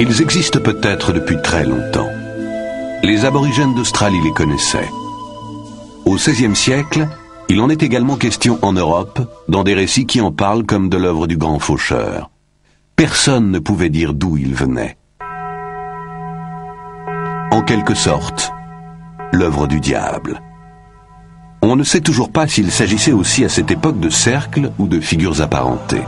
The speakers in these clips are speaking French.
Ils existent peut-être depuis très longtemps. Les aborigènes d'Australie les connaissaient. Au XVIe siècle, il en est également question en Europe, dans des récits qui en parlent comme de l'œuvre du grand faucheur. Personne ne pouvait dire d'où ils venaient. En quelque sorte, l'œuvre du diable. On ne sait toujours pas s'il s'agissait aussi à cette époque de cercles ou de figures apparentées.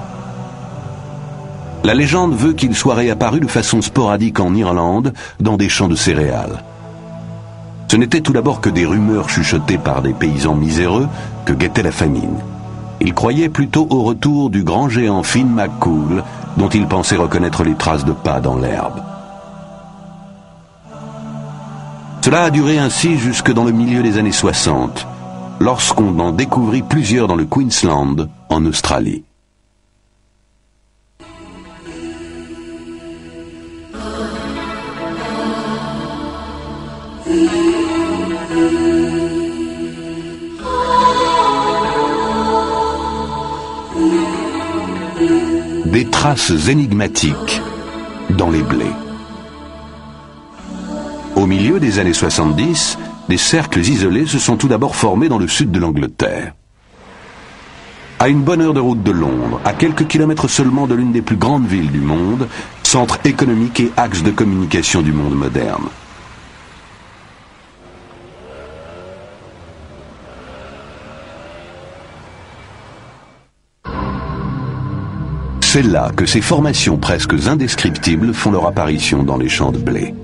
La légende veut qu'il soit réapparu de façon sporadique en Irlande, dans des champs de céréales. Ce n'était tout d'abord que des rumeurs chuchotées par des paysans miséreux que guettait la famine. Ils croyaient plutôt au retour du grand géant Finn McCool, dont ils pensaient reconnaître les traces de pas dans l'herbe. Cela a duré ainsi jusque dans le milieu des années 60, lorsqu'on en découvrit plusieurs dans le Queensland, en Australie. Des traces énigmatiques dans les blés. Au milieu des années 70, des cercles isolés se sont tout d'abord formés dans le sud de l'Angleterre. À une bonne heure de route de Londres, à quelques kilomètres seulement de l'une des plus grandes villes du monde, centre économique et axe de communication du monde moderne. C'est là que ces formations presque indescriptibles font leur apparition dans les champs de blé.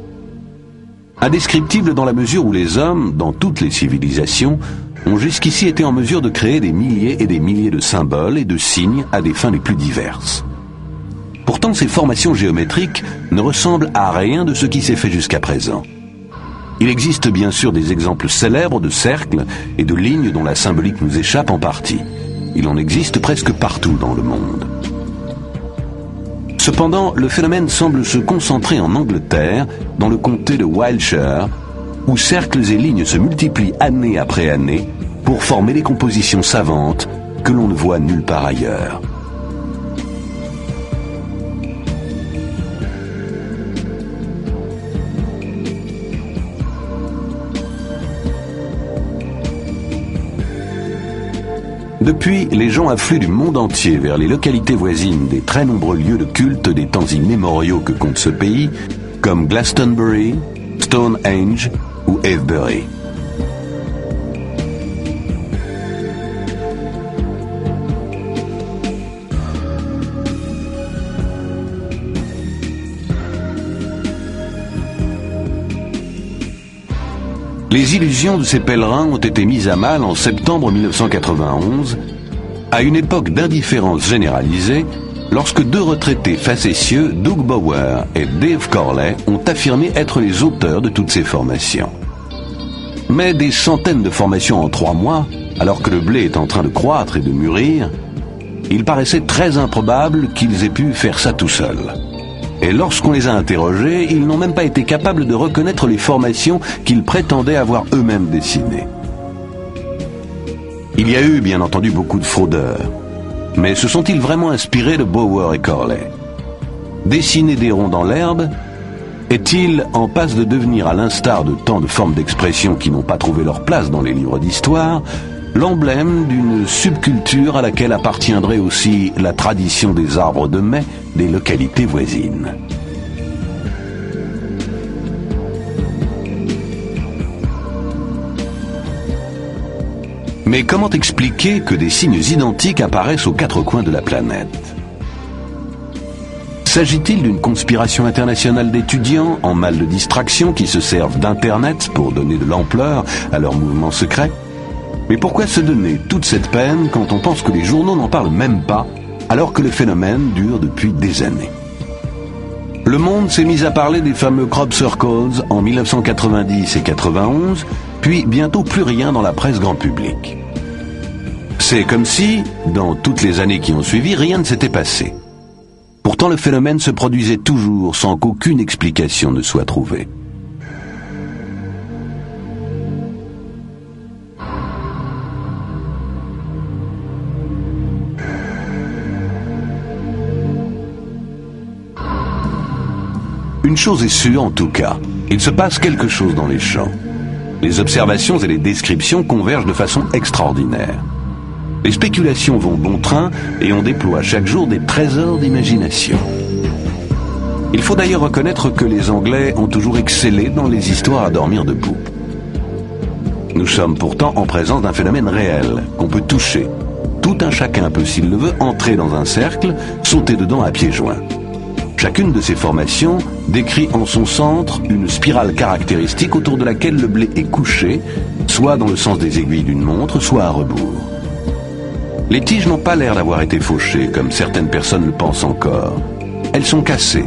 Indescriptibles dans la mesure où les hommes, dans toutes les civilisations, ont jusqu'ici été en mesure de créer des milliers et des milliers de symboles et de signes à des fins les plus diverses. Pourtant, ces formations géométriques ne ressemblent à rien de ce qui s'est fait jusqu'à présent. Il existe bien sûr des exemples célèbres de cercles et de lignes dont la symbolique nous échappe en partie. Il en existe presque partout dans le monde. Cependant, le phénomène semble se concentrer en Angleterre, dans le comté de Wiltshire, où cercles et lignes se multiplient année après année pour former des compositions savantes que l'on ne voit nulle part ailleurs. Depuis, les gens affluent du monde entier vers les localités voisines des très nombreux lieux de culte des temps immémoriaux que compte ce pays, comme Glastonbury, Stonehenge ou Avebury. Les illusions de ces pèlerins ont été mises à mal en septembre 1991, à une époque d'indifférence généralisée, lorsque deux retraités facétieux, Doug Bower et Dave Corley, ont affirmé être les auteurs de toutes ces formations. Mais des centaines de formations en 3 mois, alors que le blé est en train de croître et de mûrir, il paraissait très improbable qu'ils aient pu faire ça tout seuls. Et lorsqu'on les a interrogés, ils n'ont même pas été capables de reconnaître les formations qu'ils prétendaient avoir eux-mêmes dessinées. Il y a eu, bien entendu, beaucoup de fraudeurs. Mais se sont-ils vraiment inspirés de Bower et Corley? Dessiner des ronds dans l'herbe est-il en passe de devenir, à l'instar de tant de formes d'expression qui n'ont pas trouvé leur place dans les livres d'histoire, l'emblème d'une subculture à laquelle appartiendrait aussi la tradition des arbres de mai des localités voisines? Mais comment expliquer que des signes identiques apparaissent aux 4 coins de la planète? S'agit-il d'une conspiration internationale d'étudiants en mal de distraction qui se servent d'Internet pour donner de l'ampleur à leurs mouvements secrets? Mais pourquoi se donner toute cette peine quand on pense que les journaux n'en parlent même pas, alors que le phénomène dure depuis des années? Le monde s'est mis à parler des fameux crop circles en 1990 et 91, puis bientôt plus rien dans la presse grand public. C'est comme si, dans toutes les années qui ont suivi, rien ne s'était passé. Pourtant, le phénomène se produisait toujours sans qu'aucune explication ne soit trouvée. Une chose est sûre en tout cas, il se passe quelque chose dans les champs. Les observations et les descriptions convergent de façon extraordinaire. Les spéculations vont bon train et on déploie chaque jour des trésors d'imagination. Il faut d'ailleurs reconnaître que les Anglais ont toujours excellé dans les histoires à dormir debout. Nous sommes pourtant en présence d'un phénomène réel, qu'on peut toucher. Tout un chacun peut, s'il le veut, entrer dans un cercle, sauter dedans à pieds joints. Chacune de ces formations décrit en son centre une spirale caractéristique autour de laquelle le blé est couché, soit dans le sens des aiguilles d'une montre, soit à rebours. Les tiges n'ont pas l'air d'avoir été fauchées, comme certaines personnes le pensent encore. Elles sont cassées,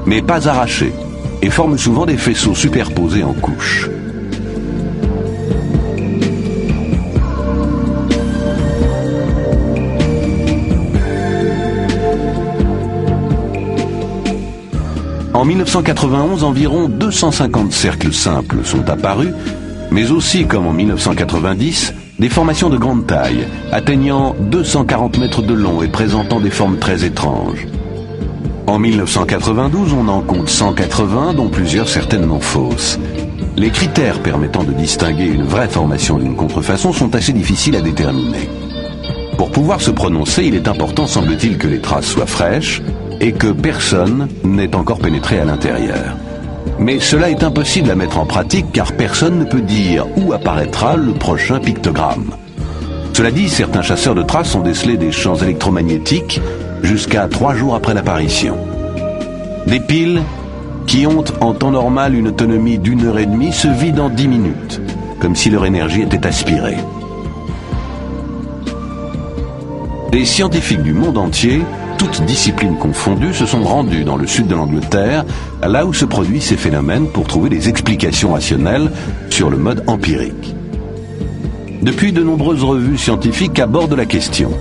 mais pas arrachées, et forment souvent des faisceaux superposés en couches. En 1991, environ 250 cercles simples sont apparus, mais aussi, comme en 1990, des formations de grande taille, atteignant 240 mètres de long et présentant des formes très étranges. En 1992, on en compte 180, dont plusieurs certainement fausses. Les critères permettant de distinguer une vraie formation d'une contrefaçon sont assez difficiles à déterminer. Pour pouvoir se prononcer, il est important, semble-t-il, que les traces soient fraîches et que personne n'ait encore pénétré à l'intérieur. Mais cela est impossible à mettre en pratique car personne ne peut dire où apparaîtra le prochain pictogramme. Cela dit, certains chasseurs de traces ont décelé des champs électromagnétiques jusqu'à 3 jours après l'apparition. Des piles qui ont en temps normal une autonomie d'1 heure et demie se vident en 10 minutes, comme si leur énergie était aspirée. Des scientifiques du monde entier, toutes disciplines confondues, se sont rendus dans le sud de l'Angleterre, là où se produisent ces phénomènes, pour trouver des explications rationnelles sur le mode empirique. Depuis, de nombreuses revues scientifiques abordent la question.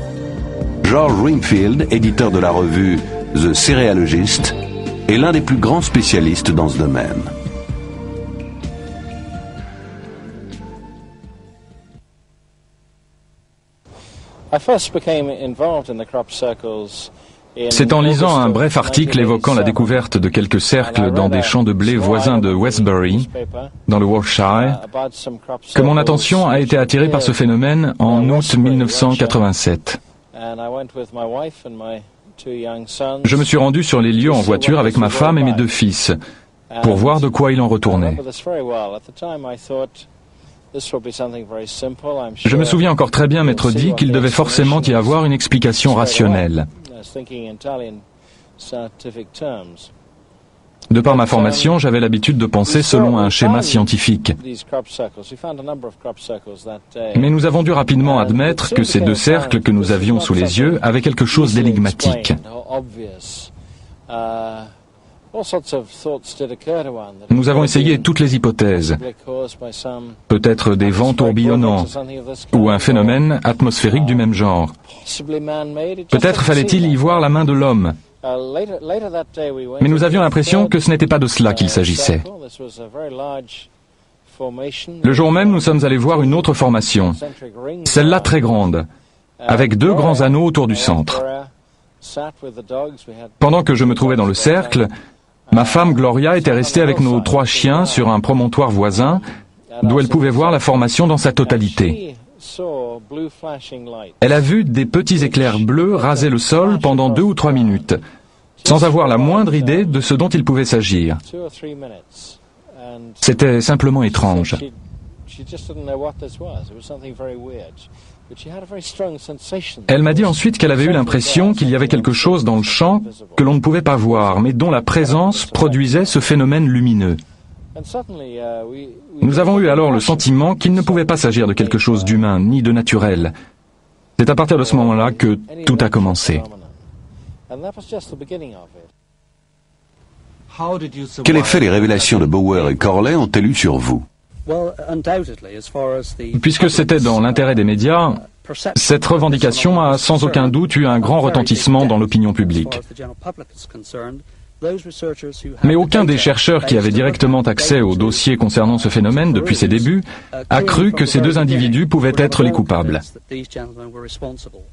George Wingfield, éditeur de la revue The Cerealogist, est l'un des plus grands spécialistes dans ce domaine. C'est en lisant un bref article évoquant la découverte de quelques cercles dans des champs de blé voisins de Westbury, dans le Warwickshire, que mon attention a été attirée par ce phénomène en août 1987. Je me suis rendu sur les lieux en voiture avec ma femme et mes 2 fils, pour voir de quoi il en retournait. Je me souviens encore très bien m'être dit qu'il devait forcément y avoir une explication rationnelle. De par ma formation, j'avais l'habitude de penser selon un schéma scientifique. Mais nous avons dû rapidement admettre que ces 2 cercles que nous avions sous les yeux avaient quelque chose d'énigmatique. Nous avons essayé toutes les hypothèses. Peut-être des vents tourbillonnants ou un phénomène atmosphérique du même genre. Peut-être fallait-il y voir la main de l'homme. Mais nous avions l'impression que ce n'était pas de cela qu'il s'agissait. Le jour même, nous sommes allés voir une autre formation, celle-là très grande, avec 2 grands anneaux autour du centre. Pendant que je me trouvais dans le cercle, ma femme Gloria était restée avec nos 3 chiens sur un promontoire voisin, d'où elle pouvait voir la formation dans sa totalité. Elle a vu des petits éclairs bleus raser le sol pendant 2 ou 3 minutes, sans avoir la moindre idée de ce dont il pouvait s'agir. C'était simplement étrange. Elle m'a dit ensuite qu'elle avait eu l'impression qu'il y avait quelque chose dans le champ que l'on ne pouvait pas voir, mais dont la présence produisait ce phénomène lumineux. Nous avons eu alors le sentiment qu'il ne pouvait pas s'agir de quelque chose d'humain, ni de naturel. C'est à partir de ce moment-là que tout a commencé. Quel effet les révélations de Bower et Corley ont-elles eu sur vous? Puisque c'était dans l'intérêt des médias, cette revendication a sans aucun doute eu un grand retentissement dans l'opinion publique. Mais aucun des chercheurs qui avaient directement accès aux dossiers concernant ce phénomène depuis ses débuts a cru que ces deux individus pouvaient être les coupables.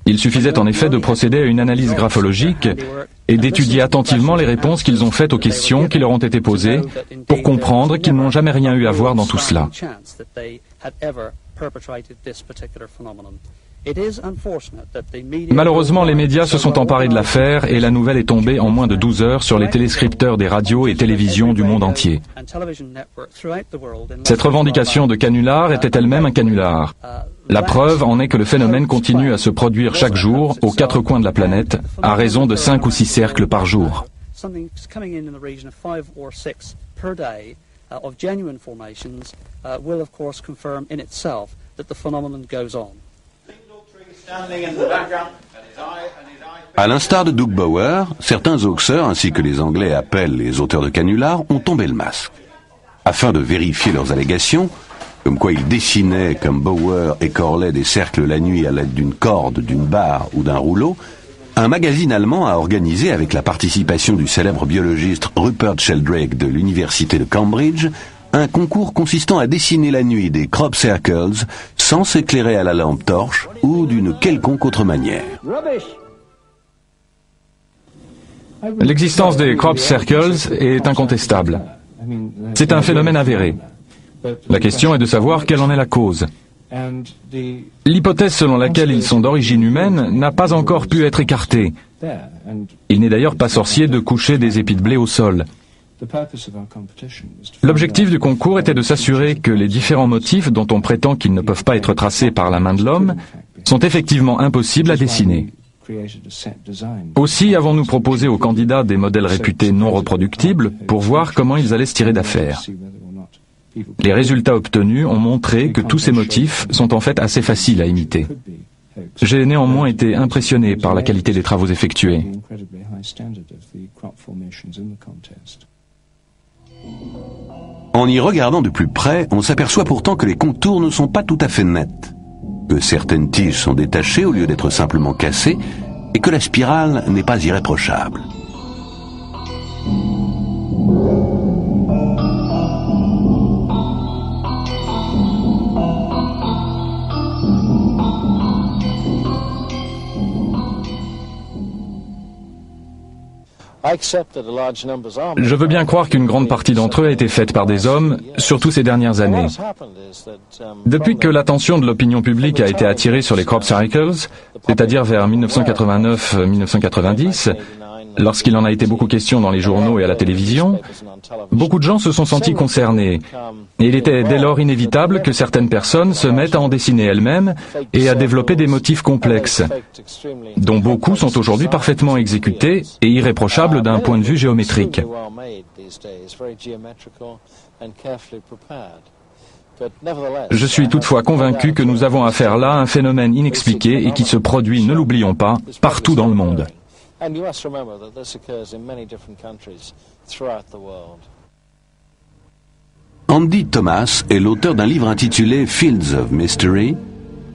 Il suffisait en effet de procéder à une analyse graphologique et d'étudier attentivement les réponses qu'ils ont faites aux questions qui leur ont été posées pour comprendre qu'ils n'ont jamais rien eu à voir dans tout cela. Malheureusement, les médias se sont emparés de l'affaire et la nouvelle est tombée en moins de 12 heures sur les téléscripteurs des radios et télévisions du monde entier. Cette revendication de canular était elle-même un canular. La preuve en est que le phénomène continue à se produire chaque jour aux quatre coins de la planète, à raison de 5 ou 6 cercles par jour. À l'instar de Doug Bauer, certains hoaxeurs, ainsi que les Anglais appellent les auteurs de canulars, ont tombé le masque. Afin de vérifier leurs allégations, comme quoi ils dessinaient, comme Bauer et Corley, des cercles la nuit à l'aide d'une corde, d'une barre ou d'un rouleau, un magazine allemand a organisé, avec la participation du célèbre biologiste Rupert Sheldrake de l'université de Cambridge, un concours consistant à dessiner la nuit des crop circles sans s'éclairer à la lampe torche ou d'une quelconque autre manière. L'existence des crop circles est incontestable. C'est un phénomène avéré. La question est de savoir quelle en est la cause. L'hypothèse selon laquelle ils sont d'origine humaine n'a pas encore pu être écartée. Il n'est d'ailleurs pas sorcier de coucher des épis de blé au sol. L'objectif du concours était de s'assurer que les différents motifs dont on prétend qu'ils ne peuvent pas être tracés par la main de l'homme sont effectivement impossibles à dessiner. Aussi avons-nous proposé aux candidats des modèles réputés non reproductibles pour voir comment ils allaient se tirer d'affaire. Les résultats obtenus ont montré que tous ces motifs sont en fait assez faciles à imiter. J'ai néanmoins été impressionné par la qualité des travaux effectués. En y regardant de plus près, on s'aperçoit pourtant que les contours ne sont pas tout à fait nets, que certaines tiges sont détachées au lieu d'être simplement cassées, et que la spirale n'est pas irréprochable. Je veux bien croire qu'une grande partie d'entre eux a été faite par des hommes, surtout ces dernières années. Depuis que l'attention de l'opinion publique a été attirée sur les crop circles, c'est-à-dire vers 1989-1990, lorsqu'il en a été beaucoup question dans les journaux et à la télévision, beaucoup de gens se sont sentis concernés. Et il était dès lors inévitable que certaines personnes se mettent à en dessiner elles-mêmes et à développer des motifs complexes, dont beaucoup sont aujourd'hui parfaitement exécutés et irréprochables d'un point de vue géométrique. Je suis toutefois convaincu que nous avons affaire là à un phénomène inexpliqué et qui se produit, ne l'oublions pas, partout dans le monde. Andy Thomas est l'auteur d'un livre intitulé Fields of Mystery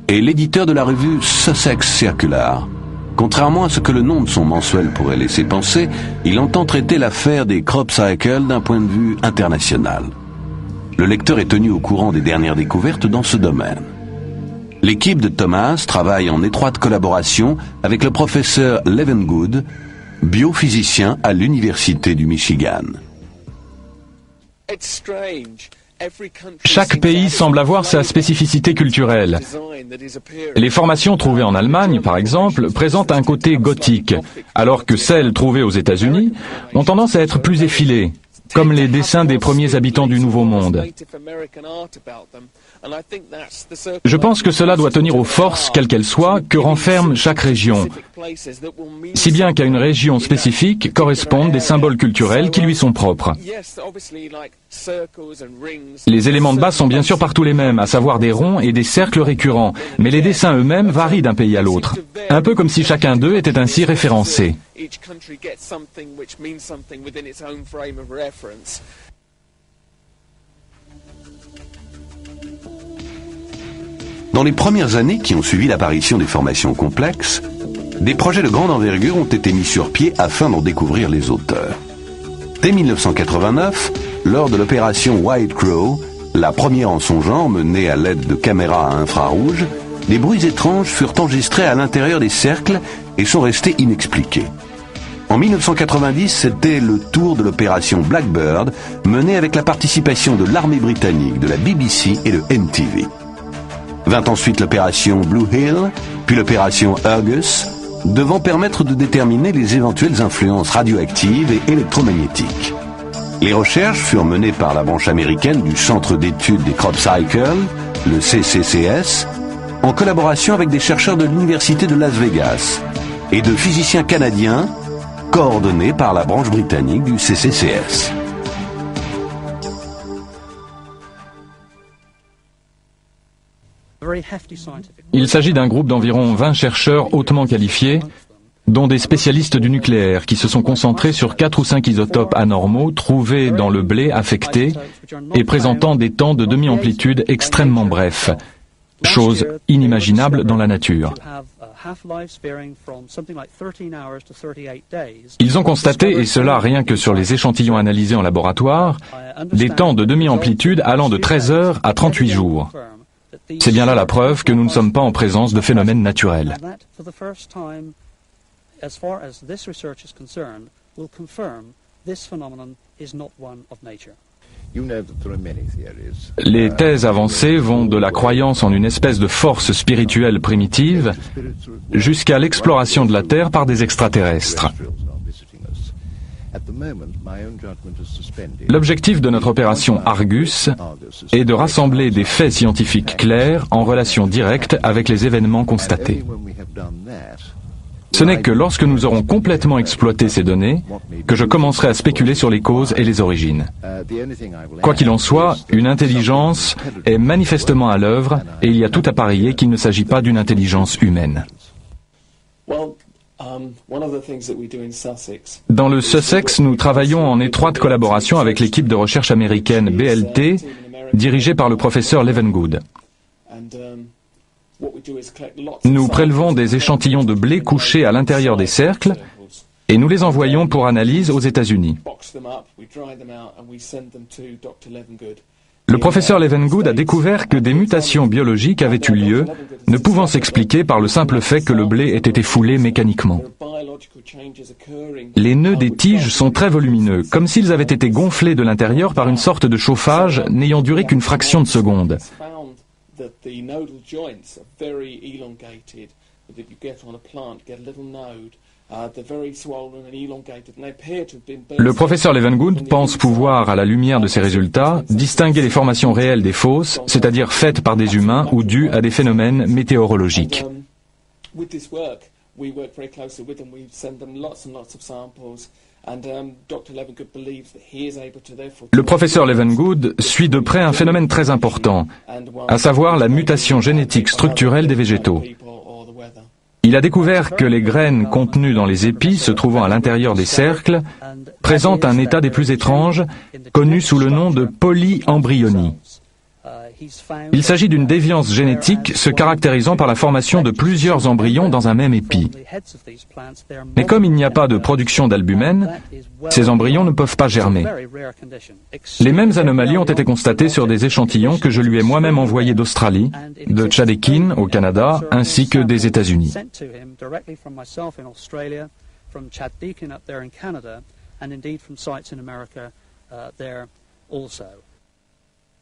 et l'éditeur de la revue Sussex Circular. Contrairement à ce que le nom de son mensuel pourrait laisser penser, il entend traiter l'affaire des crop circles d'un point de vue international. Le lecteur est tenu au courant des dernières découvertes dans ce domaine. L'équipe de Thomas travaille en étroite collaboration avec le professeur Levengood, biophysicien à l'Université du Michigan. Chaque pays semble avoir sa spécificité culturelle. Les formations trouvées en Allemagne, par exemple, présentent un côté gothique, alors que celles trouvées aux États-Unis ont tendance à être plus effilées, comme les dessins des premiers habitants du Nouveau Monde. Je pense que cela doit tenir aux forces, quelles qu'elles soient, que renferme chaque région, si bien qu'à une région spécifique correspondent des symboles culturels qui lui sont propres. Les éléments de base sont bien sûr partout les mêmes, à savoir des ronds et des cercles récurrents, mais les dessins eux-mêmes varient d'un pays à l'autre, un peu comme si chacun d'eux était ainsi référencé. Dans les premières années qui ont suivi l'apparition des formations complexes, des projets de grande envergure ont été mis sur pied afin d'en découvrir les auteurs. Dès 1989, lors de l'opération White Crow, la première en son genre menée à l'aide de caméras à infrarouge, des bruits étranges furent enregistrés à l'intérieur des cercles et sont restés inexpliqués. En 1990, c'était le tour de l'opération Blackbird, menée avec la participation de l'armée britannique, de la BBC et de MTV. Vint ensuite l'opération Blue Hill, puis l'opération Argus, devant permettre de déterminer les éventuelles influences radioactives et électromagnétiques. Les recherches furent menées par la branche américaine du Centre d'études des Crop Cycles, le CCCS, en collaboration avec des chercheurs de l'Université de Las Vegas et de physiciens canadiens, coordonnés par la branche britannique du CCCS. Il s'agit d'un groupe d'environ 20 chercheurs hautement qualifiés, dont des spécialistes du nucléaire, qui se sont concentrés sur 4 ou 5 isotopes anormaux trouvés dans le blé affecté et présentant des temps de demi-amplitude extrêmement brefs, chose inimaginable dans la nature. Ils ont constaté, et cela rien que sur les échantillons analysés en laboratoire, des temps de demi-amplitude allant de 13 heures à 38 jours. C'est bien là la preuve que nous ne sommes pas en présence de phénomènes naturels. Les thèses avancées vont de la croyance en une espèce de force spirituelle primitive jusqu'à l'exploration de la Terre par des extraterrestres. L'objectif de notre opération Argus est de rassembler des faits scientifiques clairs en relation directe avec les événements constatés. Ce n'est que lorsque nous aurons complètement exploité ces données que je commencerai à spéculer sur les causes et les origines. Quoi qu'il en soit, une intelligence est manifestement à l'œuvre et il y a tout à parier qu'il ne s'agit pas d'une intelligence humaine. Dans le Sussex, nous travaillons en étroite collaboration avec l'équipe de recherche américaine BLT, dirigée par le professeur Levengood. Nous prélevons des échantillons de blé couchés à l'intérieur des cercles et nous les envoyons pour analyse aux États-Unis. Le professeur Levengood a découvert que des mutations biologiques avaient eu lieu, ne pouvant s'expliquer par le simple fait que le blé ait été foulé mécaniquement. Les nœuds des tiges sont très volumineux, comme s'ils avaient été gonflés de l'intérieur par une sorte de chauffage n'ayant duré qu'une fraction de seconde. Le professeur Levengood pense pouvoir, à la lumière de ces résultats, distinguer les formations réelles des fausses, c'est-à-dire faites par des humains ou dues à des phénomènes météorologiques. Le professeur Levengood suit de près un phénomène très important, à savoir la mutation génétique structurelle des végétaux. Il a découvert que les graines contenues dans les épis se trouvant à l'intérieur des cercles présentent un état des plus étranges, connu sous le nom de polyembryonie. Il s'agit d'une déviance génétique se caractérisant par la formation de plusieurs embryons dans un même épi. Mais comme il n'y a pas de production d'albumène, ces embryons ne peuvent pas germer. Les mêmes anomalies ont été constatées sur des échantillons que je lui ai moi-même envoyés d'Australie, de Tchadekin au Canada, ainsi que des États-Unis.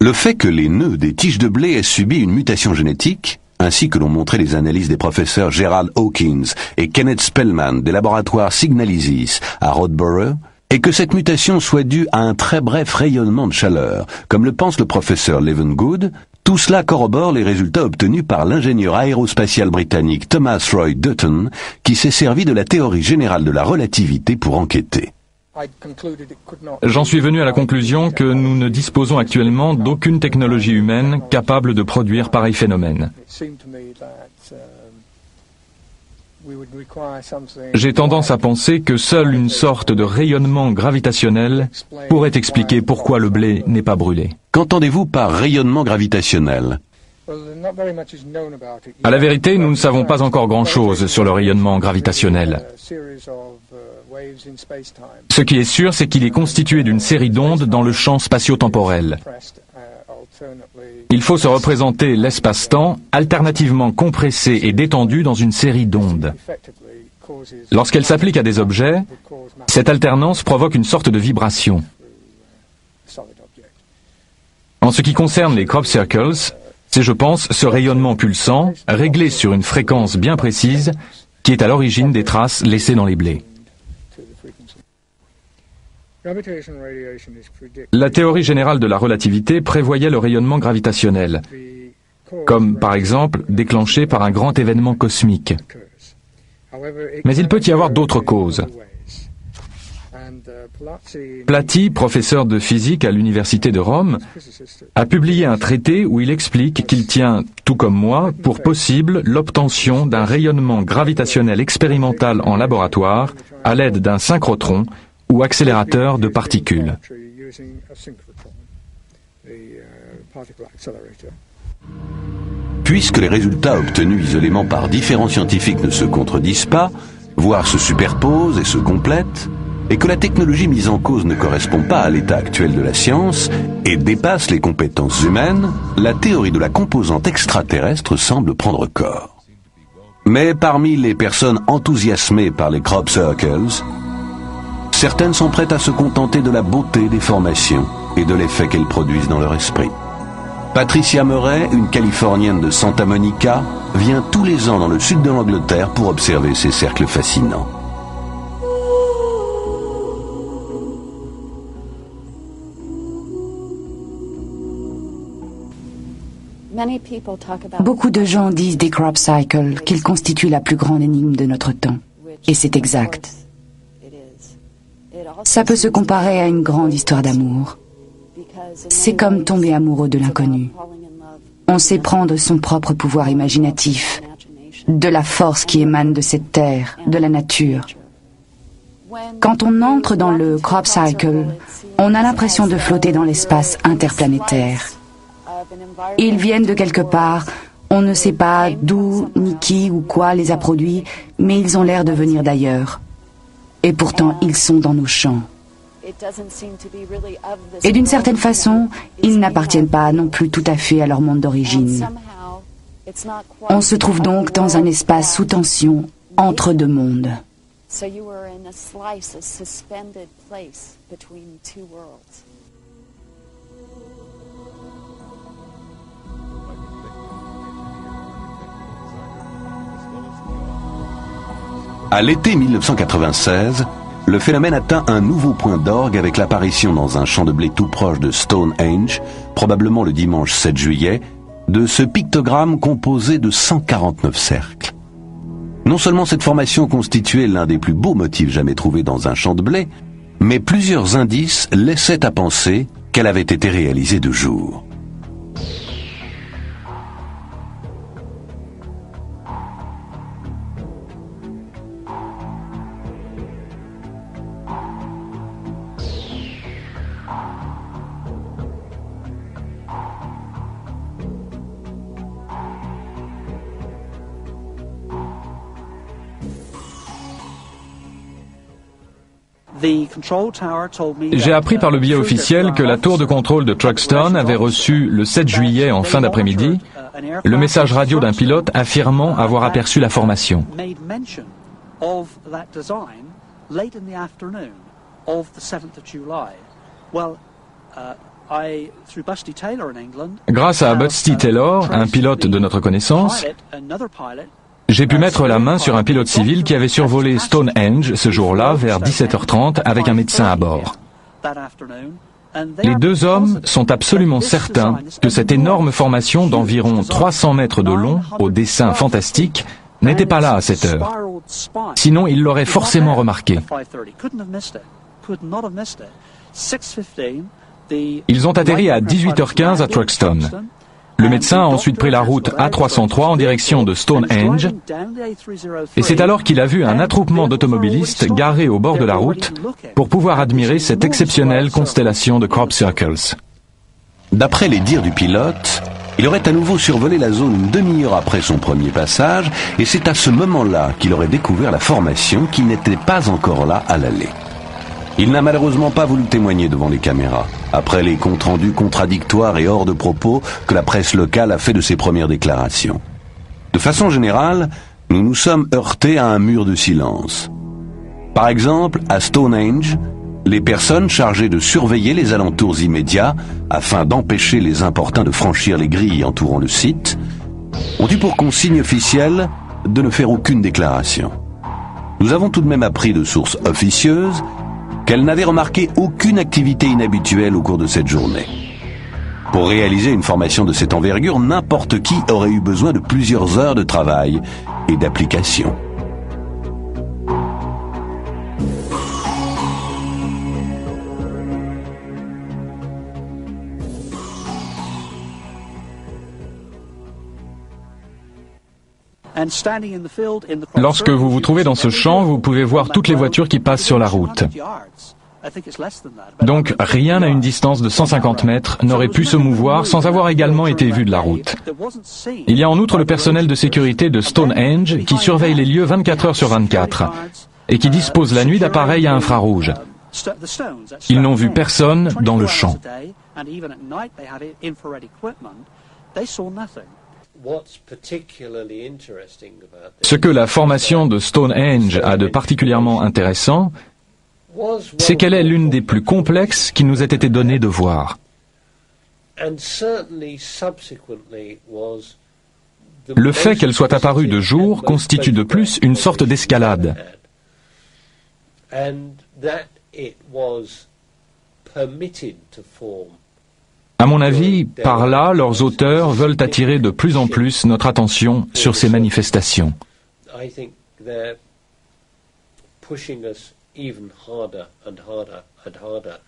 Le fait que les nœuds des tiges de blé aient subi une mutation génétique, ainsi que l'ont montré les analyses des professeurs Gerald Hawkins et Kenneth Spellman des laboratoires Signalisys à Rodborough, et que cette mutation soit due à un très bref rayonnement de chaleur, comme le pense le professeur Levengood, tout cela corrobore les résultats obtenus par l'ingénieur aérospatial britannique Thomas Roy Dutton, qui s'est servi de la théorie générale de la relativité pour enquêter. J'en suis venu à la conclusion que nous ne disposons actuellement d'aucune technologie humaine capable de produire pareil phénomène. J'ai tendance à penser que seule une sorte de rayonnement gravitationnel pourrait expliquer pourquoi le blé n'est pas brûlé. Qu'entendez-vous par rayonnement gravitationnel ? À la vérité, nous ne savons pas encore grand-chose sur le rayonnement gravitationnel. Ce qui est sûr, c'est qu'il est constitué d'une série d'ondes dans le champ spatio-temporel. Il faut se représenter l'espace-temps alternativement compressé et détendu dans une série d'ondes. Lorsqu'elle s'applique à des objets, cette alternance provoque une sorte de vibration. En ce qui concerne les crop circles, c'est, je pense, ce rayonnement pulsant, réglé sur une fréquence bien précise, qui est à l'origine des traces laissées dans les blés. La théorie générale de la relativité prévoyait le rayonnement gravitationnel, comme par exemple déclenché par un grand événement cosmique. Mais il peut y avoir d'autres causes. Platy, professeur de physique à l'université de Rome, a publié un traité où il explique qu'il tient, tout comme moi, pour possible l'obtention d'un rayonnement gravitationnel expérimental en laboratoire à l'aide d'un synchrotron ou accélérateur de particules. Puisque les résultats obtenus isolément par différents scientifiques ne se contredisent pas, voire se superposent et se complètent, et que la technologie mise en cause ne correspond pas à l'état actuel de la science et dépasse les compétences humaines, la théorie de la composante extraterrestre semble prendre corps. Mais parmi les personnes enthousiasmées par les crop circles, certaines sont prêtes à se contenter de la beauté des formations et de l'effet qu'elles produisent dans leur esprit. Patricia Murray, une Californienne de Santa Monica, vient tous les ans dans le sud de l'Angleterre pour observer ces cercles fascinants. Beaucoup de gens disent des crop cycles qu'ils constituent la plus grande énigme de notre temps. Et c'est exact. Ça peut se comparer à une grande histoire d'amour. C'est comme tomber amoureux de l'inconnu. On sait prendre son propre pouvoir imaginatif, de la force qui émane de cette terre, de la nature. Quand on entre dans le crop cycle, on a l'impression de flotter dans l'espace interplanétaire. Ils viennent de quelque part, on ne sait pas d'où, ni qui ou quoi les a produits, mais ils ont l'air de venir d'ailleurs. Et pourtant, ils sont dans nos champs. Et d'une certaine façon, ils n'appartiennent pas non plus tout à fait à leur monde d'origine. On se trouve donc dans un espace sous tension, entre deux mondes. À l'été 1996, le phénomène atteint un nouveau point d'orgue avec l'apparition dans un champ de blé tout proche de Stonehenge, probablement le dimanche 7 juillet, de ce pictogramme composé de 149 cercles. Non seulement cette formation constituait l'un des plus beaux motifs jamais trouvés dans un champ de blé, mais plusieurs indices laissaient à penser qu'elle avait été réalisée de jour. J'ai appris par le biais officiel que la tour de contrôle de Truxton avait reçu le 7 juillet en fin d'après-midi le message radio d'un pilote affirmant avoir aperçu la formation. Grâce à Busty Taylor, un pilote de notre connaissance, j'ai pu mettre la main sur un pilote civil qui avait survolé Stonehenge ce jour-là vers 17h30 avec un médecin à bord. Les deux hommes sont absolument certains que cette énorme formation d'environ 300 mètres de long, au dessin fantastique, n'était pas là à cette heure. Sinon, ils l'auraient forcément remarqué. Ils ont atterri à 18h15 à Truxton. Le médecin a ensuite pris la route A303 en direction de Stonehenge et c'est alors qu'il a vu un attroupement d'automobilistes garés au bord de la route pour pouvoir admirer cette exceptionnelle constellation de crop circles. D'après les dires du pilote, Il aurait à nouveau survolé la zone une demi-heure après son premier passage, et c'est à ce moment-là qu'il aurait découvert la formation qui n'était pas encore là à l'aller. Il n'a malheureusement pas voulu témoigner devant les caméras, après les comptes rendus contradictoires et hors de propos que la presse locale a fait de ses premières déclarations. De façon générale, nous nous sommes heurtés à un mur de silence. Par exemple, à Stonehenge, les personnes chargées de surveiller les alentours immédiats, afin d'empêcher les importuns de franchir les grilles entourant le site, ont eu pour consigne officielle de ne faire aucune déclaration. Nous avons tout de même appris de sources officieuses qu'elles n'avaient remarqué aucune activité inhabituelle au cours de cette journée. Pour réaliser une formation de cette envergure, n'importe qui aurait eu besoin de plusieurs heures de travail et d'application. Lorsque vous vous trouvez dans ce champ, vous pouvez voir toutes les voitures qui passent sur la route. Donc rien à une distance de 150 mètres n'aurait pu se mouvoir sans avoir également été vu de la route. Il y a en outre le personnel de sécurité de Stonehenge qui surveille les lieux 24 heures sur 24 et qui dispose la nuit d'appareils à infrarouge. Ils n'ont vu personne dans le champ. Ce que la formation de Stonehenge a de particulièrement intéressant, c'est qu'elle est l'une des plus complexes qui nous ait été donnée de voir. Le fait qu'elle soit apparue de jour constitue de plus une sorte d'escalade. À mon avis, par là, leurs auteurs veulent attirer de plus en plus notre attention sur ces manifestations. Even harder and harder and harder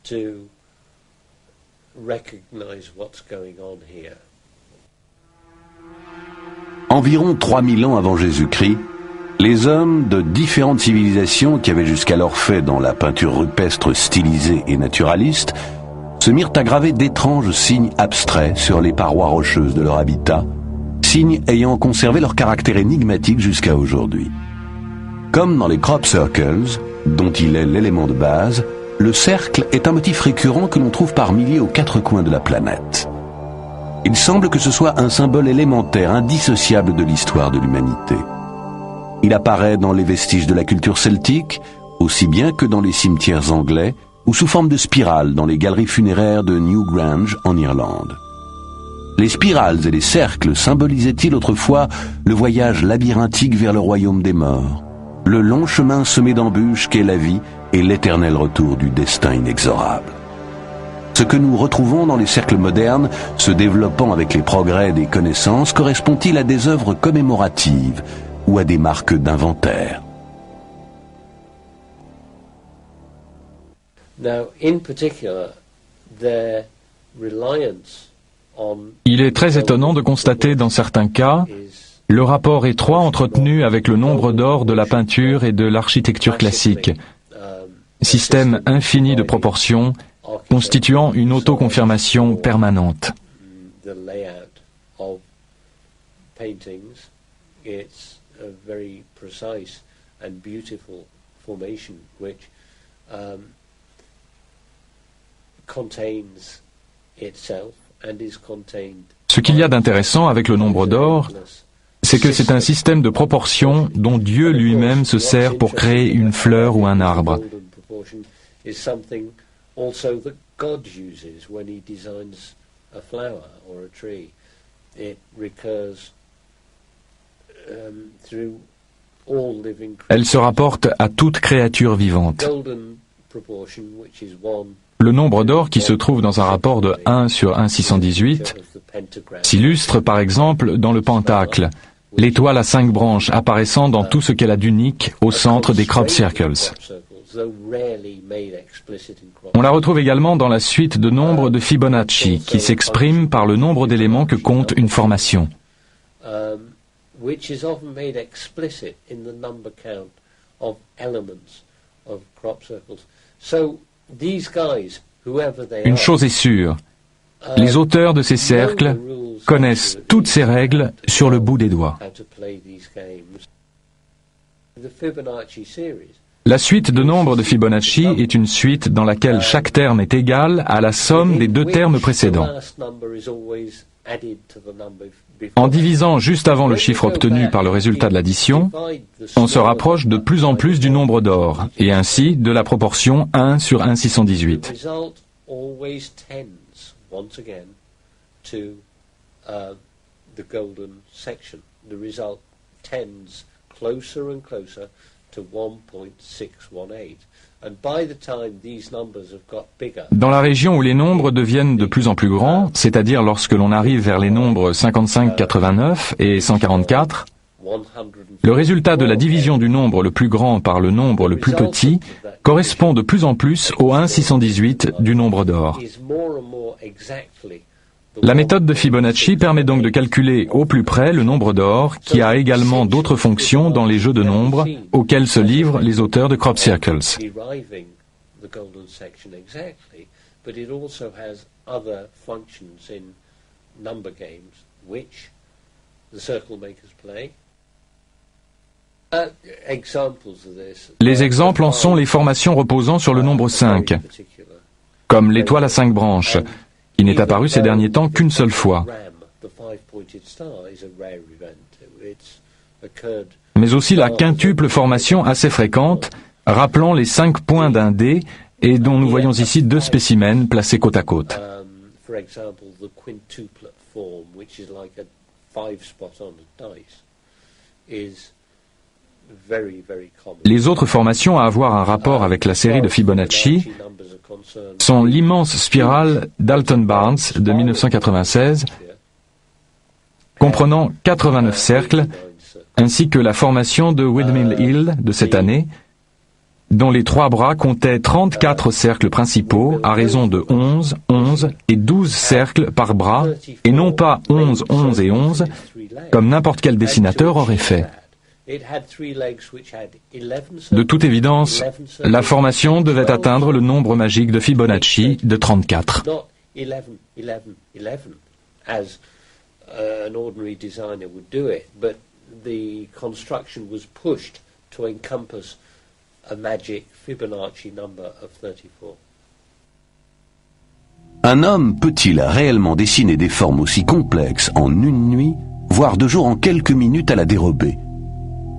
to recognize what's going on here. Environ 3000 ans avant Jésus-Christ, les hommes de différentes civilisations qui avaient jusqu'alors fait dans la peinture rupestre stylisée et naturaliste se mirent à graver d'étranges signes abstraits sur les parois rocheuses de leur habitat, signes ayant conservé leur caractère énigmatique jusqu'à aujourd'hui. Comme dans les crop circles, dont il est l'élément de base, le cercle est un motif récurrent que l'on trouve par milliers aux quatre coins de la planète. Il semble que ce soit un symbole élémentaire, indissociable de l'histoire de l'humanité. Il apparaît dans les vestiges de la culture celtique, aussi bien que dans les cimetières anglais, ou sous forme de spirale dans les galeries funéraires de Newgrange en Irlande. Les spirales et les cercles symbolisaient-ils autrefois le voyage labyrinthique vers le royaume des morts, le long chemin semé d'embûches qu'est la vie et l'éternel retour du destin inexorable? Ce que nous retrouvons dans les cercles modernes, se développant avec les progrès des connaissances, correspond-il à des œuvres commémoratives ou à des marques d'inventaire? Il est très étonnant de constater dans certains cas le rapport étroit entretenu avec le nombre d'or de la peinture et de l'architecture classique, système infini de proportions constituant une autoconfirmation permanente. Ce qu'il y a d'intéressant avec le nombre d'or, c'est que c'est un système de proportions dont Dieu lui-même se sert pour créer une fleur ou un arbre. Elle se rapporte à toute créature vivante. Le nombre d'or qui se trouve dans un rapport de 1 sur 1,618 s'illustre par exemple dans le pentacle, l'étoile à 5 branches apparaissant dans tout ce qu'elle a d'unique au centre des crop circles. On la retrouve également dans la suite de nombres de Fibonacci, qui s'exprime par le nombre d'éléments que compte une formation. Une chose est sûre, Les auteurs de ces cercles connaissent toutes ces règles sur le bout des doigts. La suite de nombres de Fibonacci est une suite dans laquelle chaque terme est égal à la somme des deux termes précédents. En divisant juste avant le chiffre obtenu par le résultat de l'addition, on se rapproche de plus en plus du nombre d'or, et ainsi de la proportion 1 sur 1/618. Dans la région où les nombres deviennent de plus en plus grands, c'est-à-dire lorsque l'on arrive vers les nombres 55, 89 et 144, le résultat de la division du nombre le plus grand par le nombre le plus petit correspond de plus en plus au 1/618 du nombre d'or. La méthode de Fibonacci permet donc de calculer au plus près le nombre d'or, qui a également d'autres fonctions dans les jeux de nombres auxquels se livrent les auteurs de crop circles. Les exemples en sont les formations reposant sur le nombre 5, comme l'étoile à 5 branches, qui n'est apparu ces derniers temps qu'une seule fois, mais aussi la quintuple formation assez fréquente, rappelant les 5 points d'un dé et dont nous voyons ici 2 spécimens placés côte à côte. Les autres formations à avoir un rapport avec la série de Fibonacci sont l'immense spirale Dalton-Barnes de 1996, comprenant 89 cercles, ainsi que la formation de Windmill Hill de cette année, dont les 3 bras comptaient 34 cercles principaux à raison de 11, 11 et 12 cercles par bras, et non pas 11, 11 et 11, comme n'importe quel dessinateur aurait fait. De toute évidence, la formation devait atteindre le nombre magique de Fibonacci de 34. Un homme peut-il réellement dessiner des formes aussi complexes en une nuit, voire 2 jours en quelques minutes à la dérobée?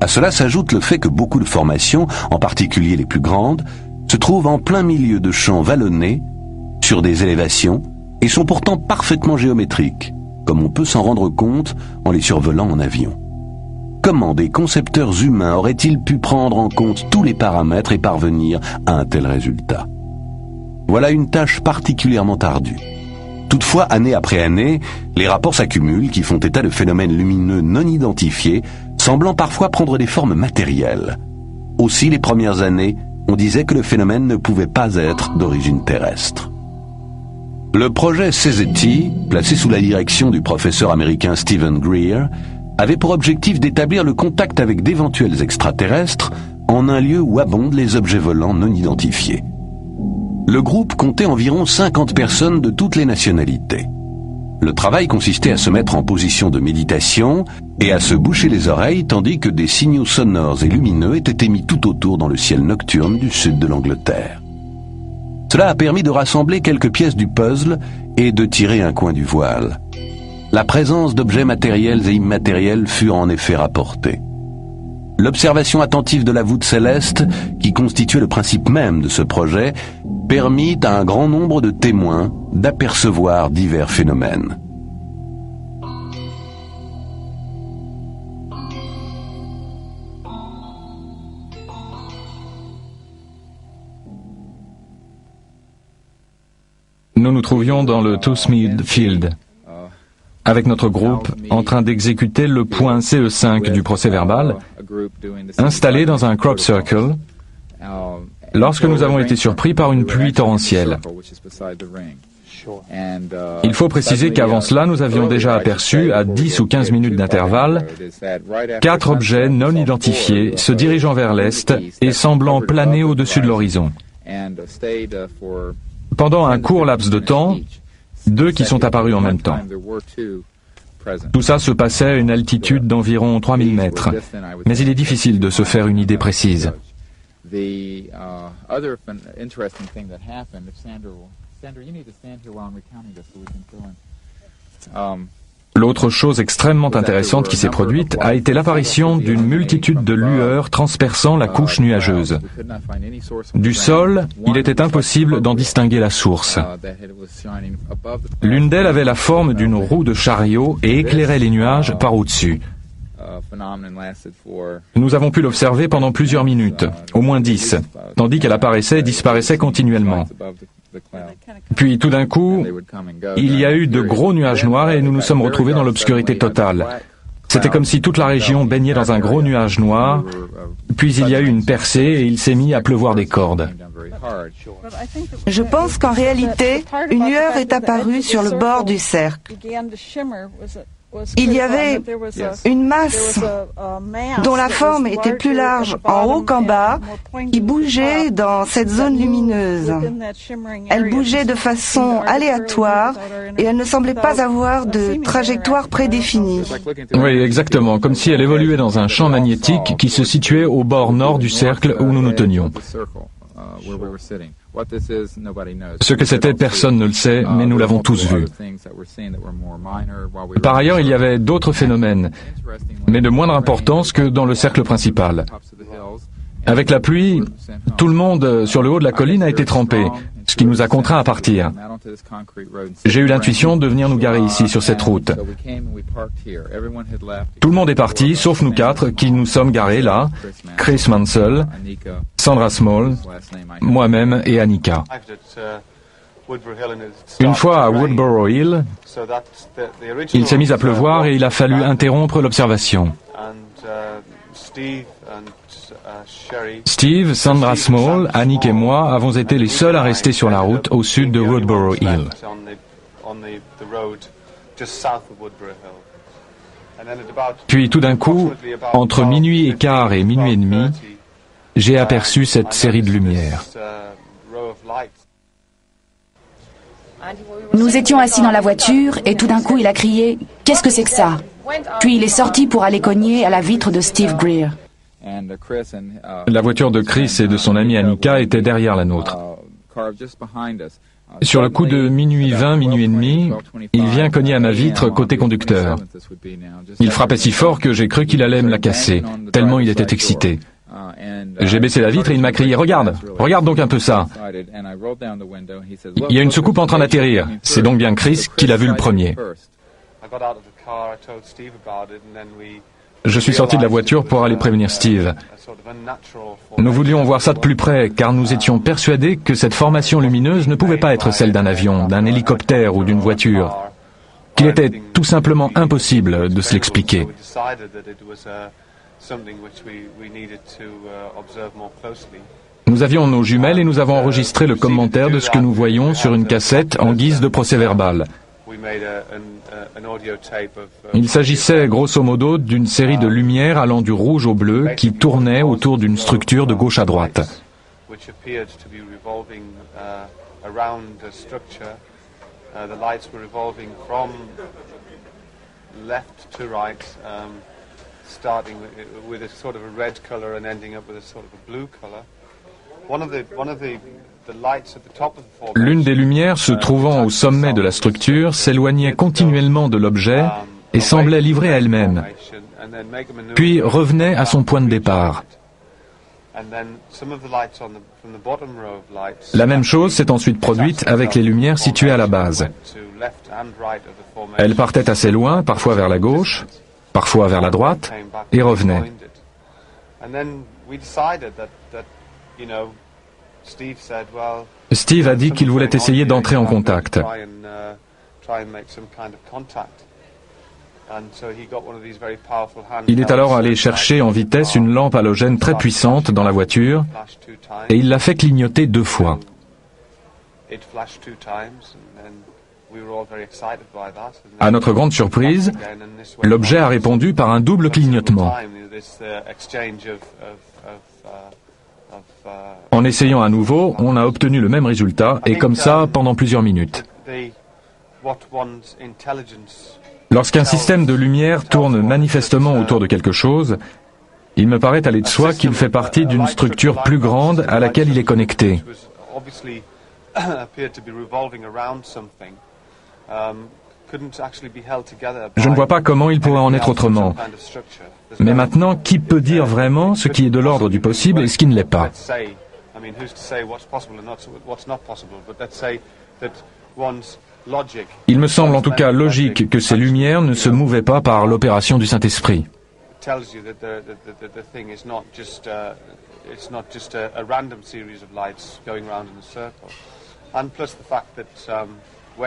À cela s'ajoute le fait que beaucoup de formations, en particulier les plus grandes, se trouvent en plein milieu de champs vallonnés, sur des élévations, et sont pourtant parfaitement géométriques, comme on peut s'en rendre compte en les survolant en avion. Comment des concepteurs humains auraient-ils pu prendre en compte tous les paramètres et parvenir à un tel résultat? Voilà une tâche particulièrement ardue. Toutefois, année après année, les rapports s'accumulent qui font état de phénomènes lumineux non identifiés, semblant parfois prendre des formes matérielles. Aussi, les premières années, on disait que le phénomène ne pouvait pas être d'origine terrestre. Le projet CZT, placé sous la direction du professeur américain Stephen Greer, avait pour objectif d'établir le contact avec d'éventuels extraterrestres en un lieu où abondent les objets volants non identifiés. Le groupe comptait environ 50 personnes de toutes les nationalités. Le travail consistait à se mettre en position de méditation et à se boucher les oreilles tandis que des signaux sonores et lumineux étaient émis tout autour dans le ciel nocturne du sud de l'Angleterre. Cela a permis de rassembler quelques pièces du puzzle et de tirer un coin du voile. La présence d'objets matériels et immatériels fut en effet rapportée. L'observation attentive de la voûte céleste, qui constituait le principe même de ce projet, permit à un grand nombre de témoins d'apercevoir divers phénomènes. Nous nous trouvions dans le Toothmead Field, avec notre groupe en train d'exécuter le point CE5 du procès-verbal, installé dans un crop circle, lorsque nous avons été surpris par une pluie torrentielle. Il faut préciser qu'avant cela, nous avions déjà aperçu, à 10 ou 15 minutes d'intervalle, 4 objets non identifiés se dirigeant vers l'est et semblant planer au-dessus de l'horizon. Pendant un court laps de temps, deux qui sont apparus en même temps. Tout ça se passait à une altitude d'environ 3000 mètres, mais il est difficile de se faire une idée précise. L'autre chose extrêmement intéressante qui s'est produite a été l'apparition d'une multitude de lueurs transperçant la couche nuageuse. Du sol, il était impossible d'en distinguer la source. L'une d'elles avait la forme d'une roue de chariot et éclairait les nuages par au-dessus. Nous avons pu l'observer pendant plusieurs minutes, au moins 10, tandis qu'elle apparaissait et disparaissait continuellement. Puis tout d'un coup, il y a eu de gros nuages noirs et nous nous sommes retrouvés dans l'obscurité totale. C'était comme si toute la région baignait dans un gros nuage noir, puis il y a eu une percée et il s'est mis à pleuvoir des cordes. Je pense qu'en réalité, une lueur est apparue sur le bord du cercle. Il y avait une masse dont la forme était plus large en haut qu'en bas, qui bougeait dans cette zone lumineuse. Elle bougeait de façon aléatoire et elle ne semblait pas avoir de trajectoire prédéfinie. Oui, exactement, comme si elle évoluait dans un champ magnétique qui se situait au bord nord du cercle où nous nous tenions. Ce que c'était, personne ne le sait, mais nous l'avons tous vu. Par ailleurs, il y avait d'autres phénomènes, mais de moindre importance que dans le cercle principal. Avec la pluie, tout le monde sur le haut de la colline a été trempé, ce qui nous a contraints à partir. J'ai eu l'intuition de venir nous garer ici, sur cette route. Tout le monde est parti, sauf nous quatre, qui nous sommes garés là, Chris Mansell, Sandra Small, moi-même et Annika. Une fois à Woodborough Hill, il s'est mis à pleuvoir et il a fallu interrompre l'observation. Steve, Sandra Small, Annick et moi avons été les seuls à rester sur la route au sud de Woodborough Hill. Puis tout d'un coup, entre minuit et quart et minuit et demi, j'ai aperçu cette série de lumières. Nous étions assis dans la voiture et tout d'un coup il a crié « Qu'est-ce que c'est que ça ?» Puis il est sorti pour aller cogner à la vitre de Steve Greer. La voiture de Chris et de son amie Annika était derrière la nôtre. Sur le coup de minuit 20, minuit et demi, il vient cogner à ma vitre côté conducteur. Il frappait si fort que j'ai cru qu'il allait me la casser, tellement il était excité. J'ai baissé la vitre et il m'a crié « Regarde, regarde donc un peu ça !» Il y a une soucoupe en train d'atterrir. C'est donc bien Chris qui l'a vu le premier. Je suis sorti de la voiture pour aller prévenir Steve. Nous voulions voir ça de plus près, car nous étions persuadés que cette formation lumineuse ne pouvait pas être celle d'un avion, d'un hélicoptère ou d'une voiture, qu'il était tout simplement impossible de se l'expliquer. Nous avions nos jumelles et nous avons enregistré le commentaire de ce que nous voyions sur une cassette en guise de procès-verbal. Il s'agissait grosso modo d'une série de lumières allant du rouge au bleu qui tournaient autour d'une structure de gauche à droite. L'une des lumières se trouvant au sommet de la structure s'éloignait continuellement de l'objet et semblait livrée à elle-même, puis revenait à son point de départ. La même chose s'est ensuite produite avec les lumières situées à la base. Elles partaient assez loin, parfois vers la gauche, parfois vers la droite, et revenaient. Steve a dit qu'il voulait essayer d'entrer en contact. Il est alors allé chercher en vitesse une lampe halogène très puissante dans la voiture et il l'a fait clignoter 2 fois. À notre grande surprise, l'objet a répondu par un double clignotement. En essayant à nouveau, on a obtenu le même résultat, et comme ça pendant plusieurs minutes. Lorsqu'un système de lumière tourne manifestement autour de quelque chose, il me paraît aller de soi qu'il fait partie d'une structure plus grande à laquelle il est connecté. Je ne vois pas comment il pourrait en être autrement. Mais maintenant, qui peut dire vraiment ce qui est de l'ordre du possible et ce qui ne l'est pas? Il me semble en tout cas logique que ces lumières ne se mouvaient pas par l'opération du Saint-Esprit.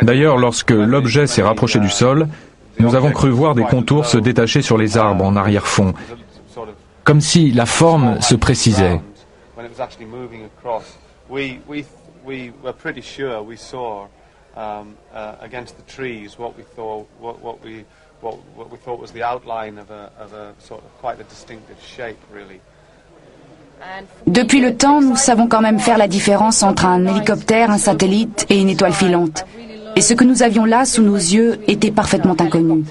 D'ailleurs, lorsque l'objet s'est rapproché du sol, nous avons cru voir des contours se détacher sur les arbres en arrière-fond, comme si la forme se précisait. Depuis le temps, nous savons quand même faire la différence entre un hélicoptère, un satellite et une étoile filante. Et ce que nous avions là sous nos yeux était parfaitement inconnu.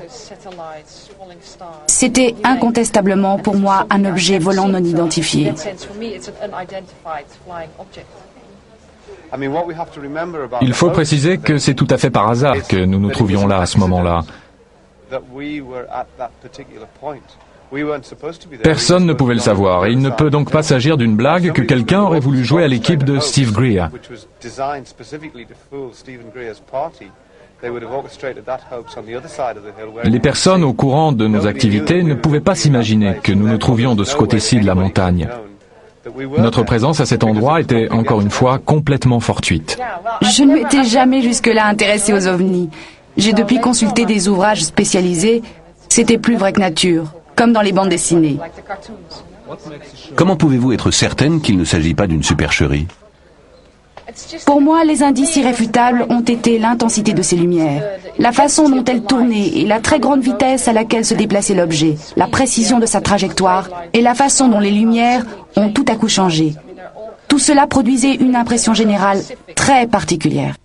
C'était incontestablement pour moi un objet volant non identifié. Il faut préciser que c'est tout à fait par hasard que nous nous trouvions là à ce moment-là. Personne ne pouvait le savoir, et il ne peut donc pas s'agir d'une blague que quelqu'un aurait voulu jouer à l'équipe de Steve Greer. Les personnes au courant de nos activités ne pouvaient pas s'imaginer que nous nous trouvions de ce côté-ci de la montagne. Notre présence à cet endroit était, encore une fois, complètement fortuite. Je ne m'étais jamais jusque-là intéressée aux ovnis. J'ai depuis consulté des ouvrages spécialisés. C'était plus vrai que nature, comme dans les bandes dessinées. Comment pouvez-vous être certaine qu'il ne s'agit pas d'une supercherie? Pour moi, les indices irréfutables ont été l'intensité de ces lumières, la façon dont elles tournaient et la très grande vitesse à laquelle se déplaçait l'objet, la précision de sa trajectoire et la façon dont les lumières ont tout à coup changé. Tout cela produisait une impression générale très particulière.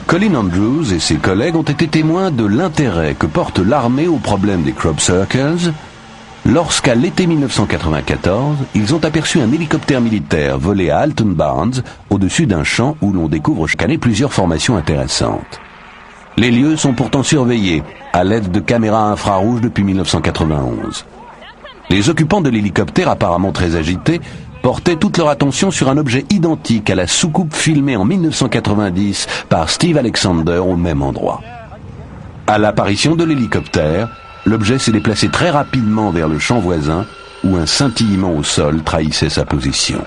Colin Andrews et ses collègues ont été témoins de l'intérêt que porte l'armée au problème des crop circles lorsqu'à l'été 1994, ils ont aperçu un hélicoptère militaire volé à Alton Barnes au-dessus d'un champ où l'on découvre chaque année plusieurs formations intéressantes. Les lieux sont pourtant surveillés à l'aide de caméras infrarouges depuis 1991. Les occupants de l'hélicoptère, apparemment très agités, portaient toute leur attention sur un objet identique à la soucoupe filmée en 1990 par Steve Alexander au même endroit. À l'apparition de l'hélicoptère, l'objet s'est déplacé très rapidement vers le champ voisin où un scintillement au sol trahissait sa position.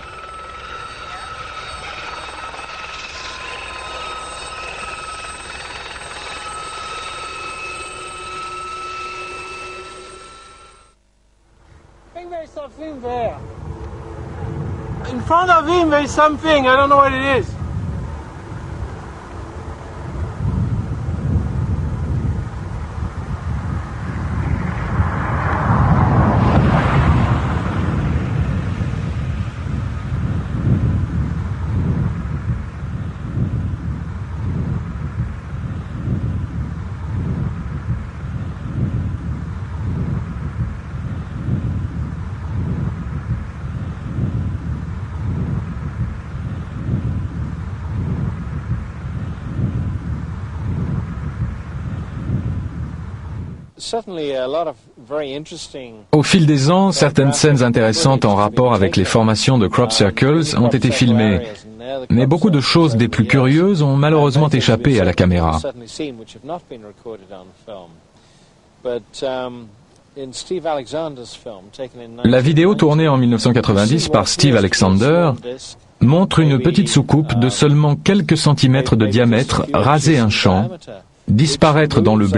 In front of him there is something, I don't know what it is. Au fil des ans, certaines scènes intéressantes en rapport avec les formations de crop circles ont été filmées, mais beaucoup de choses des plus curieuses ont malheureusement échappé à la caméra. La vidéo tournée en 1990 par Steve Alexander montre une petite soucoupe de seulement quelques centimètres de diamètre raser un champ, disparaître dans le blé